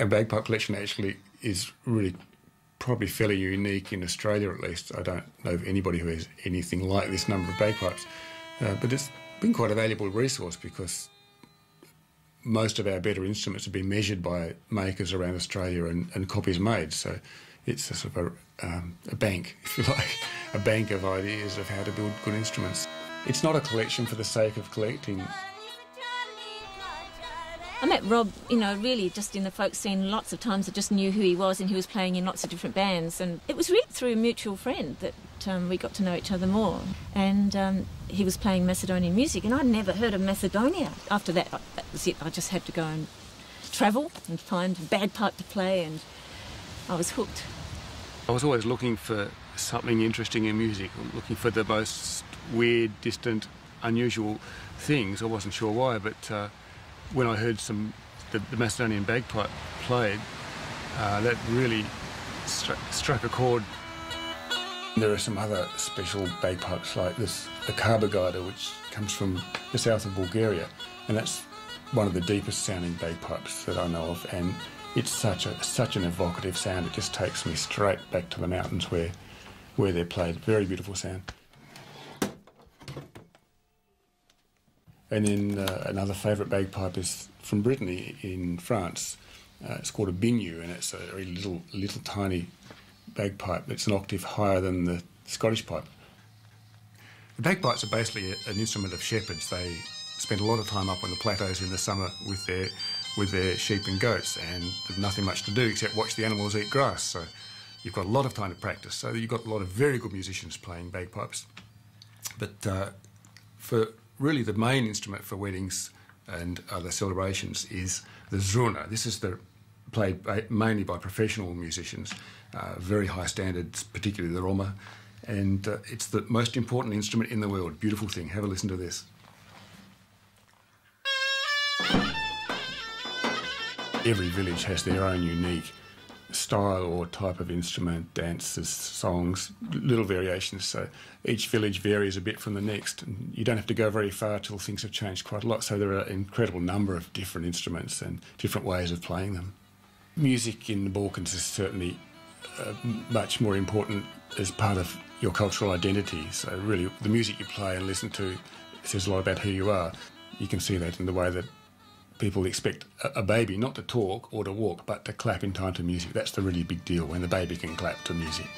Our bagpipe collection actually is really probably fairly unique in Australia, at least. I don't know of anybody who has anything like this number of bagpipes. But it's been quite a valuable resource because most of our better instruments have been measured by makers around Australia and copies made. So it's a sort of a bank, if you like, a bank of ideas of how to build good instruments. It's not a collection for the sake of collecting. I met Rob, really just in the folk scene lots of times. I just knew who he was, and he was playing in lots of different bands. And it was really through a mutual friend that we got to know each other more. And he was playing Macedonian music, and I'd never heard of Macedonia. After that, that was it. I just had to go and travel and find a bagpipe to play, and I was hooked. I was always looking for something interesting in music, looking for the most weird, distant, unusual things. I wasn't sure why, but when I heard the Macedonian bagpipe played, that really struck a chord. There are some other special bagpipes like this, the Karbagada, which comes from the south of Bulgaria, and that's one of the deepest sounding bagpipes that I know of, and it's such an evocative sound. It just takes me straight back to the mountains where they're played. Very beautiful sound. And then another favourite bagpipe is from Brittany in France. It's called a biniou, and it's a very little tiny bagpipe. It's an octave higher than the Scottish pipe. The bagpipes are basically an instrument of shepherds. They spend a lot of time up on the plateaus in the summer with their sheep and goats, and there's nothing much to do except watch the animals eat grass. So you've got a lot of time to practice. So you've got a lot of very good musicians playing bagpipes. But for really the main instrument for weddings and other celebrations is the zruna. This is played mainly by professional musicians, very high standards, particularly the Roma, and it's the most important instrument in the world. Beautiful thing. Have a listen to this. Every village has their own unique style or type of instrument, dances, songs, little variations. So each village varies a bit from the next. And you don't have to go very far till things have changed quite a lot. So there are an incredible number of different instruments and different ways of playing them. Music in the Balkans is certainly much more important as part of your cultural identity. So really the music you play and listen to says a lot about who you are. You can see that in the way that people expect a baby not to talk or to walk, but to clap in time to music. That's the really big deal, when the baby can clap to music.